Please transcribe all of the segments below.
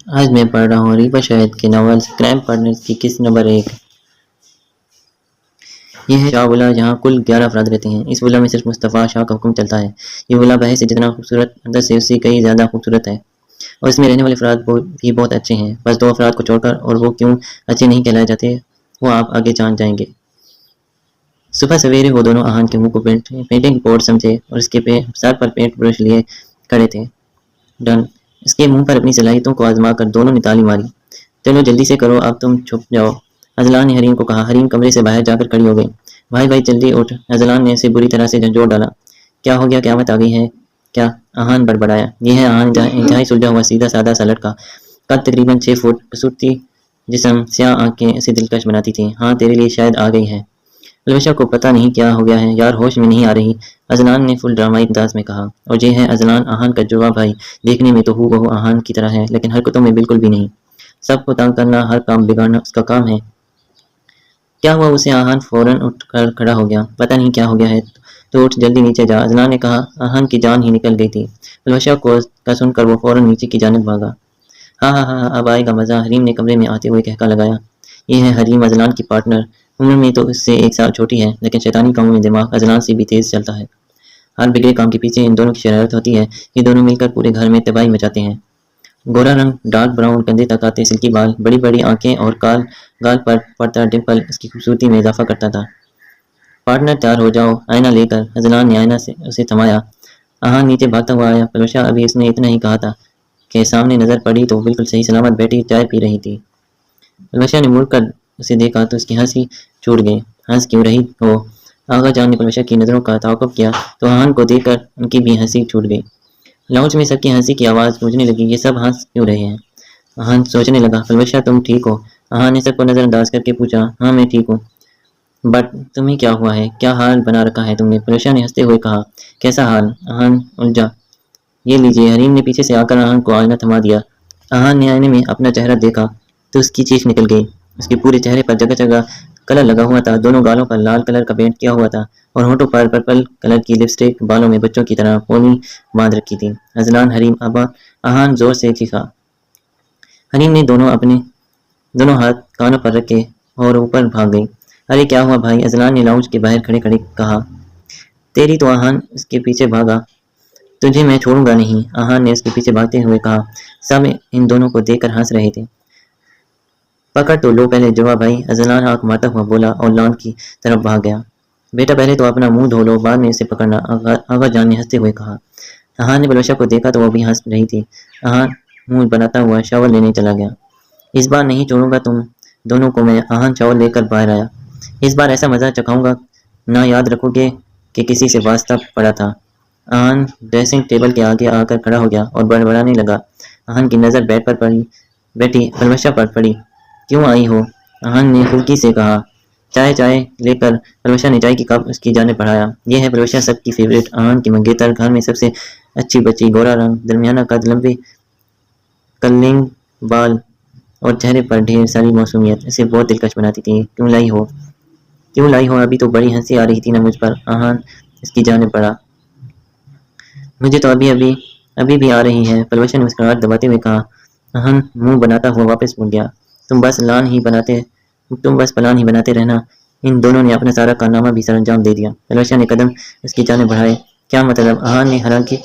آج میں پڑھ رہا ہوں ریبا شاہد کے ناول کرائم پارٹنرز کی قسط نمبر 1۔ یہ ہے شاہ ولا جہاں کل 11 افراد رہتے ہیں۔ اس ولا میں صرف مصطفیٰ شاہ کا حکم چلتا ہے۔ یہ ولا باہر سے جتنا خوبصورت اندر سے اس سے کئی زیادہ خوبصورت ہے، اور اس میں رہنے والے افراد بھی بہت اچھے ہیں، بس 2 افراد کو چھوڑ کر، اور وہ کیوں اچھے نہیں کہلائے جاتے وہ آپ آگے جان جائیں گے۔ صبح سویرے وہ دونوں آہان کے منہ کو پینٹنگ بورڈ سمجھے اور اس کے سر پر پینٹ برش لیے کھڑے تھے۔ ڈن۔ اس کے منہ پر اپنی صلاحیتوں کو آزما کر دونوں نے تالی ماری۔ چلو جلدی سے کرو، اب تم چھپ جاؤ، اذلان نے حریم کو کہا۔ حریم کمرے سے باہر جا کر کھڑی ہو گئی۔ بھائی جلدی اٹھ، اذلان نے اسے بری طرح سے جھنجھوڑ ڈالا۔ کیا ہو گیا، قیامت آ گئی ہے کیا؟ آہان بڑبڑایا۔ یہ ہے آہان، انتہائی سلجھا ہوا سیدھا سادہ سا لڑکا، قد تقریباً 6 فٹ، کسوٹی جسم، سیاہ آنکھیں اسے دلکش بناتی تھیں۔ ہاں تیرے لیے شاید آ گئی ہے۔ الوشہ کو پتہ نہیں کیا ہو گیا ہے یار، ہوش میں نہیں آ رہی، اذلان نے فل ڈرامائی انداز میں کہا۔ اور یہ ہے اذلان، آہان کا جڑواں بھائی، دیکھنے میں تو ہو بہو آہان کی طرح ہے، لیکن حرکتوں میں بالکل بھی نہیں۔ سب کو تنگ کرنا، ہر کام بگاڑنا اس کا کام ہے۔ کیا ہوا اسے؟ آہان فوراً اٹھ کر کھڑا ہو گیا۔ پتہ نہیں کیا ہو گیا ہے، تو اٹھ جلدی نیچے جا، اذلان نے کہا۔ آہان کی جان ہی نکل گئی تھی۔ الوشہ کا سن کر وہ فوراً نیچے کی جانب بھاگا۔ ہاں اب آئے گا مزہ، حریم نے کمرے میں آتے ہوئے کہکا لگایا۔ یہ ہے حریم، اذلان کی پارٹنر، عمر میں تو اس سے 1 سال چھوٹی ہے، لیکن شیطانی کاموں میں دماغ اذلان سے بھی تیز چلتا ہے۔ ہر بگڑے کام کے پیچھے ان دونوں کی شرارت ہوتی ہے، یہ دونوں مل کر پورے گھر میں تباہی مچاتے ہیں۔ گورا رنگ، ڈارک براؤن کندھے تک آتے سلکی بال، بڑی بڑی آنکھیں اور گال پر پڑتا ڈمپل اس کی خوبصورتی میں اضافہ کرتا تھا۔ پارٹنر تیار ہو جاؤ، آئینہ لے کر، اذلان نے آئینہ سے اسے تھمایا۔ آہان نیچے بھاگتا ہوا آیا۔ پلوشہ ابھی اس نے اتنا ہی کہا تھا کہ سامنے نظر پڑی تو بالکل صحیح سلامت بیٹھی چائے پی رہی تھی۔ پلوشہ نے مڑ کر اسے دیکھا تو اس کی ہنسی چھوٹ گئی۔ ہنس کیوں رہی ہو؟ آغا جان نے پلوشہ کی نظروں کا تعاقب کیا تو آہان کو دیکھ کر ان کی بھی ہنسی چھوٹ گئی۔ لاؤنج میں سب کی ہنسی کی آواز گونجنے لگی۔ یہ سب ہنس کیوں رہے ہیں؟ آہان سوچنے لگا۔ پلوشہ تم ٹھیک ہو؟ آہان نے سب کو نظر انداز کر کے پوچھا۔ ہاں میں ٹھیک ہوں، بٹ تمہیں کیا ہوا ہے؟ کیا حال بنا رکھا ہے تم نے؟ پلوشہ نے ہنستے ہوئے کہا۔ کیسا حال؟ آہان الجھا۔ یہ لیجیے، حریم نے پیچھے سے آ کر آہان کو آئینہ تھما دیا۔ آہان نے آئینے میں اپنا چہرہ دیکھا تو اس کی چیخ نکل گئی۔ اس کے پورے چہرے پر جگہ جگہ کلر لگا ہوا تھا، دونوں گالوں پر لال کلر کا پینٹ کیا ہوا تھا، اور ہونٹوں پر پرپل کلر کی لپسٹک، بالوں میں بچوں کی طرح پونی باندھ رکھی تھی۔ اذلان، حریم، ابا، آہان زور سے چیخا۔ حریم نے دونوں ہاتھ کانوں پر رکھے اور اوپر بھاگ گئی۔ ارے کیا ہوا بھائی؟ اذلان نے لاؤنج کے باہر کھڑے کھڑے کہا۔ تیری تو، آہان اس کے پیچھے بھاگا۔ تجھے میں چھوڑوں گا نہیں، آہان نے اس کے پیچھے بھاگتے ہوئے کہا۔ سب ان دونوں کو دیکھ کر ہنس رہے تھے۔ پکڑ تو لو پہلے جوا بھائی، اذلان ہانک مارتا ہوا بولا اور لان کی طرف بھاگ گیا۔ بیٹا پہلے تو اپنا منہ دھو لو، بعد میں اسے پکڑنا، آغا جان نے ہنستے ہوئے کہا۔ آہان نے پلوشہ کو دیکھا تو وہ بھی ہنس رہی تھی۔ آہان منہ بناتا ہوا شاور لینے چلا گیا۔ اس بار نہیں چھوڑوں گا تم دونوں کو میں، آہان شاور لے کر باہر آیا۔ اس بار ایسا مزہ چکھاؤں گا نہ یاد رکھو گے کہ کسی سے واسطہ پڑا تھا۔ آہان ڈریسنگ ٹیبل کے آگے آ کر کھڑا ہو گیا اور بڑبڑانے لگا۔ آہان کی نظر بیڈ پر بیٹھی پلوشہ پر پڑی۔ کیوں آئی ہو؟ آہان نے خلکی سے کہا۔ چائے لے کر پلوشہ نے چائے کی کپ اس کی جانب بڑھایا۔ یہ ہے پلوشہ، سب کی فیوریٹ، آہان کی منگیتر، گھر میں سب سے اچھی بچی، گورا رنگ، درمیانہ قد، لمبے کرلنگ بال اور چہرے پر ڈھیر ساری معصومیت، اسے بہت دلکش بناتی تھی۔ کیوں لائی ہو؟ ابھی تو بڑی ہنسی آ رہی تھی نا مجھ پر، آہان اس کی جانب بڑھا۔ مجھے تو ابھی بھی آ رہی ہے، پلوشہ نے مسکراہٹ دباتے ہوئے کہا۔ آہان منہ بناتا ہوا واپس مڑ گیا۔ تم بس پلان ہی بناتے رہنا۔ ان دونوں نے اپنا سارا کارنامہ بھی سر انجام دے دیا۔ پلوشہ نے قدم اس کی جانب بڑھائے۔ کیا مطلب؟ آہان نے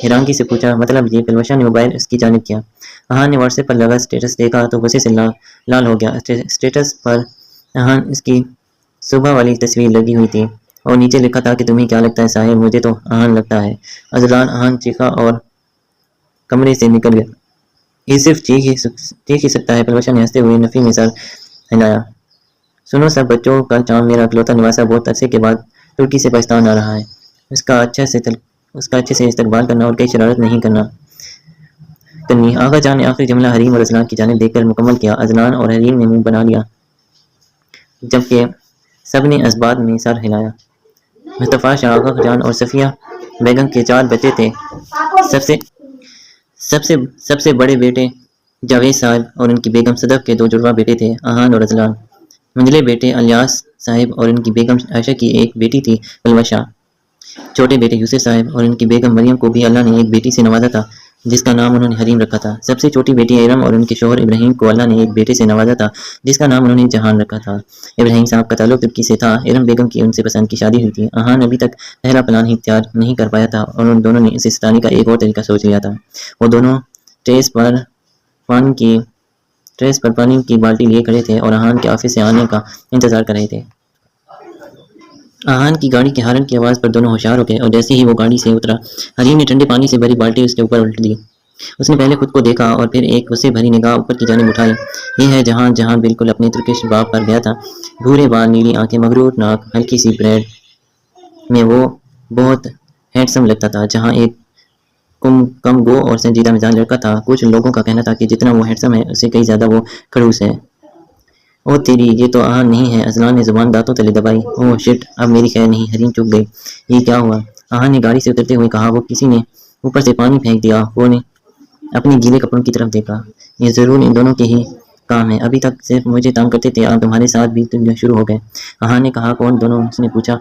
حیرانگی سے پوچھا۔ مطلب یہ، پلوشہ نے موبائل اس کی جانب کیا۔ آہان نے واٹس ایپ پر لگا سٹیٹس دیکھا تو غصے سے لال ہو گیا۔ سٹیٹس پر آہان اس کی صبح والی تصویر لگی ہوئی تھی اور نیچے لکھا تھا کہ تمہیں کیا لگتا ہے صاحب؟ مجھے تو آہان لگتا ہے۔ اذلان، آہان چیخا اور کمرے سے نکل گیا۔ یہ صرف چیخ ہی سکتا ہے، پلوشہ نے ہنستے ہوئے نفی میں سر ہلایا۔ سنو سب بچوں، کل شام میرا اکلوتا نواسا بہت عرصے کے بعد ترکی سے پاکستان آ رہا ہے۔ اس کا اچھے سے استقبال کرنا اور کوئی شرارت نہیں کرنی۔ آغا جان نے آخری جملہ حریم اور اذلان کی جانب دیکھ کر مکمل کیا۔ اذلان اور حریم نے منہ بنا لیا جبکہ سب نے اسبات میں سر ہلایا۔ مصطفیٰ شاہ، آغا جان اور صفیہ بیگم کے 4 بچے تھے۔ سب سے بڑے بیٹے جاوید صاحب اور ان کی بیگم صدف کے 2 جڑواں بیٹے تھے، آہان اور اذلان۔ منجلے بیٹے الیاس صاحب اور ان کی بیگم عائشہ کی ایک بیٹی تھی پلوشہ۔ چھوٹے بیٹے یوسف صاحب اور ان کی بیگم مریم کو بھی اللہ نے ایک بیٹی سے نوازا تھا جس کا نام انہوں نے حریم رکھا تھا۔ سب سے چھوٹی بیٹی ارم اور ان کے شوہر ابراہیم کو اللہ نے ایک بیٹے سے نوازا تھا جس کا نام انہوں نے جہان رکھا تھا۔ ابراہیم صاحب کا تعلق ترکی سے تھا۔ ارم بیگم کی ان سے پسند کی شادی ہوئی تھی۔ اہان ابھی تک پہلا پلان ہی تیار نہیں کر پایا تھا اور ان دونوں نے اسے ستانے کا ایک اور طریقہ سوچ لیا تھا۔ وہ دونوں ٹریس پر پانی کی بالٹی لیے کھڑے تھے اور اہان کے آفس سے آنے کا انتظار کر رہے تھے۔ اہان کی گاڑی کے ہارن کی آواز پر دونوں ہوشیار ہو گئے اور جیسے ہی وہ گاڑی سے اترا حریم نے ٹھنڈے پانی سے بھری بالٹی اس کے اوپر الٹ دی۔ اس نے پہلے خود کو دیکھا اور پھر ایک غصے بھری نگاہ اوپر کی جانب اٹھائی۔ یہ ہے جہاں بالکل اپنے ترکش باپ پر گیا تھا۔ بھورے بال، نیلی آنکھیں، مغرور ناک، ہلکی سی بریڈ میں وہ بہت ہینڈسم لگتا تھا۔ جہاں ایک کم گو اور سنجیدہ مزاج لڑکا تھا۔ کچھ لوگوں کا کہنا تھا کہ جتنا وہ ہینڈسم ہے اس سے کئی زیادہ وہ کھڑوس ہے۔ او تیری، یہ تو اہان نہیں ہے۔ اذلان نے زبان دانتوں تلے دبائی۔ اوہ شٹ، اب میری خیر نہیں۔ حریم چپ گئی۔ یہ کیا ہوا؟ اہان نے گاڑی سے اترتے ہوئے کہا۔ وہ کسی نے اوپر سے پانی پھینک دیا۔ وہ نے اپنے گیلے کپڑوں کی طرف دیکھا۔ یہ ضرور ان دونوں کے ہی کام ہے۔ ابھی تک صرف مجھے تنگ کرتے تھے، اب تمہارے ساتھ بھی شروع ہو گئے۔ اہان نے کہا۔ کون دونوں؟ اس نے پوچھا۔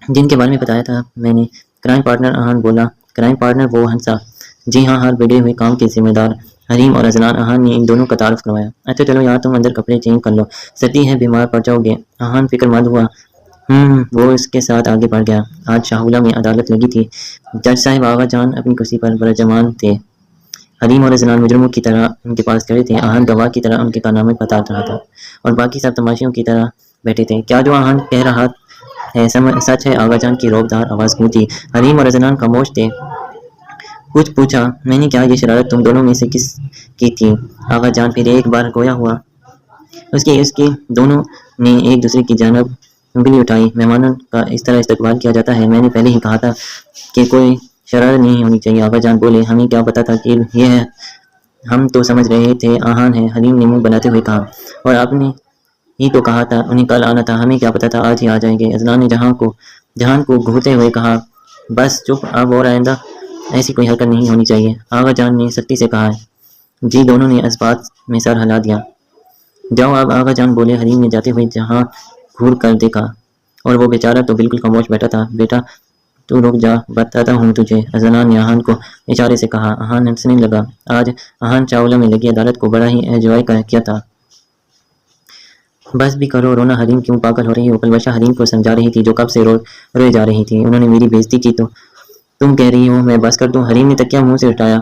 جن کے بارے میں بتایا تھا میں نے، کرائم پارٹنر۔ اہان بولا۔ Crime partner? وہ ہنسا۔ جی ہاں، ہر بگڑے ہوئے کام کے ذمہ دار حریم اور اذلان۔ اہان نے ان دونوں کا تعارف کروایا۔ اچھا چلو یار، تم اندر کپڑے چینج کر لو، سردی ہے، بیمار پڑ جاؤ گے۔ اہان فکر مند ہوا۔ وہ اس کے ساتھ آگے بڑھ گیا۔ آج شاہولہ میں عدالت لگی تھی۔ جج صاحب آغا جان اپنی کرسی پر برجمان تھے۔ حریم اور اذلان مجرموں کی طرح ان کے پاس کھڑے تھے۔ اہان گواہ کی طرح ان کے کارنامے بتا رہا تھا اور باقی سب تماشیوں کی طرح بیٹھے تھے۔ کیا جو اہان کہہ رہا ہے سچ ہے؟ آغا جان کی روب دار آواز گونجی۔ حریم اور اذلان خاموش تھے۔ کچھ پوچھا؟ میں نے کیا یہ شرارت تم دونوں میں سے کس کی تھی؟ آغا جان پھر ایک بار گویا ہوا۔ اس کے دونوں نے ایک دوسرے کی جانب انگلی اٹھائی۔ مہمانوں کا اس طرح استقبال کیا جاتا ہے؟ میں نے پہلے ہی کہا تھا کہ کوئی شرارت نہیں ہونی چاہیے۔ آغا جان بولے۔ ہمیں کیا پتا تھا کہ یہ ہے؟ ہم تو سمجھ رہے تھے اہان ہے۔ حریم نے منہ بناتے ہوئے کہا۔ اور آپ نے ہی تو کہا تھا انہیں کل آنا تھا۔ ہمیں کیا پتا تھا آج ہی آ جائیں گے۔ اذلان نے جہان کو گھورتے ہوئے کہا۔ بس چپ، اب اور آئندہ ایسی کوئی حرکت نہیں ہونی چاہیے۔ آغا جان نے سختی سے کہا ہے۔ جی، دونوں نے اس بات میں سر ہلا دیا۔ جاؤ اب، آغا جان بولے۔ حریم نے جاتے ہوئے جہاں گھور کر دیکھا اور وہ بیچارہ تو بالکل خاموش بیٹھا تھا۔ بیٹا تو رک جا، بتاتا ہوں تجھے، اذلان نے اہان کو اشارے سے کہا۔ اہان ہنسنے لگا۔ آج اہان شاہولہ میں لگی عدالت کو بڑا ہی انجوائے کیا تھا۔ بس بھی کرو، رونا حریم کیوں پاگل ہو رہی ہو؟ پلوشہ حریم کو سمجھا رہی تھی جو کب سے روئے جا رہی تھی۔ انہوں نے میری بےعزتی کی تو تم کہہ رہی ہو میں بس کر دوں؟ حریم نے تکیہ منہ سے اٹھایا۔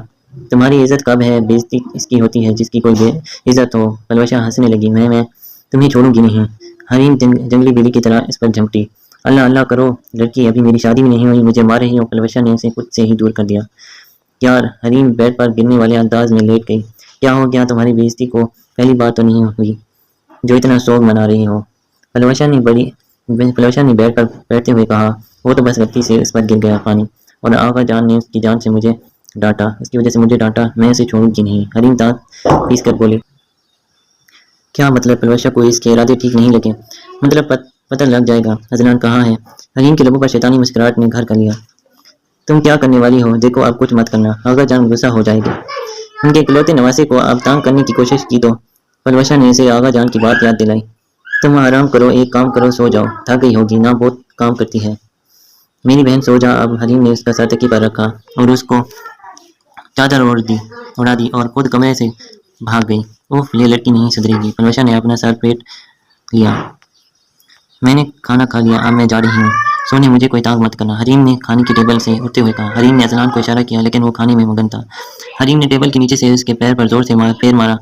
تمہاری عزت کب ہے؟ بےعزتی اس کی ہوتی ہے جس کی کوئی عزت ہو۔ پلوشہ ہنسنے لگی۔ میں تمہیں چھوڑوں گی نہیں۔ حریم جنگلی بلی کی طرح اس پر جھپٹی۔ اللہ اللہ کرو لڑکی، ابھی میری شادی بھی نہیں ہوئی، مجھے مار رہی ہو؟ پلوشہ نے اسے خود سے ہی دور کر دیا۔ یار، حریم بیڈ پر گرنے والے انداز میں لیٹ گئی۔ کیا ہو گیا؟ تمہاری بےعزتی کو پہلی بار تو نہیں ہوئی جو اتنا سوگ منا رہی ہو؟ پلوشہ نے بیڈ پر بیٹھتے ہوئے کہا۔ وہ تو بس غلطی سے اس پر گر گیا پانی، اور آغا جان نے اس کی وجہ سے مجھے ڈانٹا۔ میں اسے چھوڑوں گی نہیں۔ حریم دانت پیس کر بولی۔ کیا مطلب؟ پلوشہ کو اس کے ارادے ٹھیک نہیں لگے۔ مطلب پتہ لگ جائے گا۔ اذلان کہاں ہے؟ حریم کے لبوں پر شیطانی مسکراہٹ نے گھر کر لیا۔ تم کیا کرنے والی ہو؟ دیکھو اب کچھ مت کرنا، آغا جان غصہ ہو جائے گے۔ ان کے اکلوتے نواسے کو اب تنگ کرنے کی کوشش کی تو پلوشہ نے اسے آغا جان کی بات یاد دلائی۔ تم آرام کرو، ایک کام کرو، سو جاؤ، تھک گئی ہوگی نا، بہت کام کرتی ہے۔ میری بہن سو جا اب۔ حریم نے اس کا سر تکیے پر رکھا اور اس کو چادر اڑا دی اور خود کمرے سے بھاگ گئی۔ اوف، یہ لڑکی نہیں سدھرے گی۔ پلوشہ نے اپنا سر پیٹ لیا۔ میں نے کھانا کھا لیا، اب میں جا رہی ہوں سونے، مجھے کوئی تانگ مت کرنا۔ حریم نے کھانے کی ٹیبل سے اٹھتے ہوئے کہا۔ حریم نے اذلان کو اشارہ کیا لیکن وہ کھانے میں مگن تھا۔ حریم نے ٹیبل کے نیچے سے اس کے پیر پر زور سے پیر مارا۔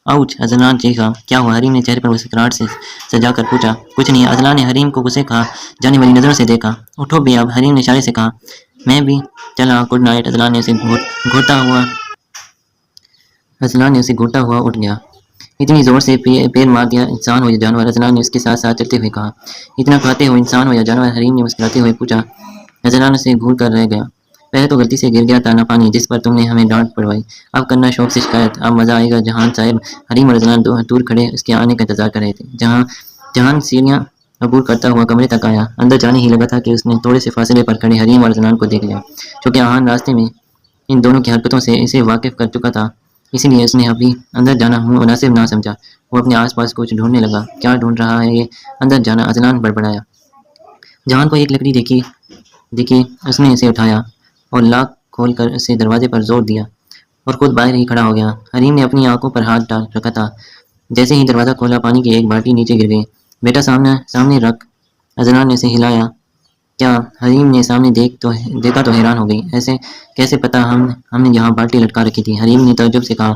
آؤچ! اذلان چیخا۔ کیا ہوا؟ حریم نے چہرے پر مسکراہٹ سے سجا کر پوچھا۔ کچھ نہیں۔ اذلان نے حریم کو غصے کھا جانے والی نظروں سے دیکھا۔ اٹھو بھی اب، حریم نے اشارے سے کہا۔ میں بھی چلا، گڈ نائٹ۔ اذلان نے اسے گھورتا ہوا اٹھ گیا۔ اتنی زور سے پیر مار دیا، انسان ہو یا جانور؟ اذلان نے اس کے ساتھ ساتھ چلتے ہوئے کہا۔ اتنا کھاتے ہو، انسان ہو یا جانور؟ حریم نے مسکراتے ہوئے پوچھا۔ اذلان اسے گھور کر رہ گیا۔ پہلے تو غلطی سے گر گیا تھا نہ پانی جس پر تم نے ہمیں ڈانٹ پڑوائی، اب کرنا شوق سے شکایت، اب مزہ آئے گا جہان صاحب۔ حریم اور اذلان دور کھڑے اس کے آنے کا انتظار کر رہے تھے۔ جہان سیڑھیاں عبور کرتا ہوا کمرے تک آیا۔ اندر جانے ہی لگا تھا کہ اس نے تھوڑے سے فاصلے پر کھڑے حریم اور اذلان کو دیکھ لیا۔ چونکہ اہان راستے میں ان دونوں کی حرکتوں سے اسے واقف کر چکا تھا، اسی لیے اس نے ابھی اندر جانا مناسب نہ سمجھا۔ وہ اپنے آس پاس کچھ ڈھونڈنے لگا۔ کیا ڈھونڈ رہا ہے یہ؟ اندر جانا، اذلان بڑبڑایا۔ جہان کو ایک لکڑی دکھی، اس نے اسے اٹھایا اور لاک کھول کر اسے دروازے پر زور دیا اور خود باہر ہی کھڑا ہو گیا۔ حریم نے اپنی آنکھوں پر ہاتھ ڈال رکھا تھا۔ جیسے ہی دروازہ کھولا پانی کی ایک بالٹی نیچے گر گئی۔ بیٹا سامنے رکھ، عدنان نے اسے ہلایا۔ کیا؟ حریم نے سامنے دیکھا تو حیران ہو گئی۔ ایسے کیسے پتہ؟ ہم نے یہاں بالٹی لٹکا رکھی تھی، حریم نے تعجب سے کہا۔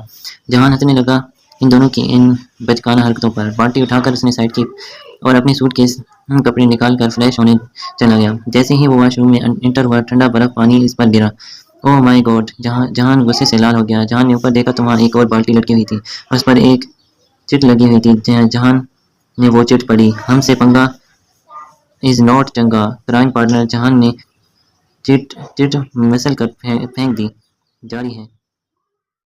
جہان ہنسنے لگا ان دونوں کی ان بچگانہ حرکتوں پر۔ بالٹی اٹھا کر اس نے سائڈ کی اور اپنی سوٹ کیس کپڑے نکال کر فریش ہونے چلا گیا۔ جیسے ہی وہ واش روم میں انٹر ہوا، ٹھنڈا برف پانی اس پر گرا۔ اوہ مائی گاڈ! جہان غصے سے لال ہو گیا۔ جہان نے اوپر دیکھا تو وہاں ایک اور بالٹی لٹکی ہوئی تھی اور اس پر ایک چٹ لگی ہوئی تھی۔ جہان نے وہ چٹ پڑھی، ہم سے پنگا از ناٹ چنگا کرائم پارٹنر۔ جہان نے چٹ مسل کر پھینک دی۔ جاری ہے۔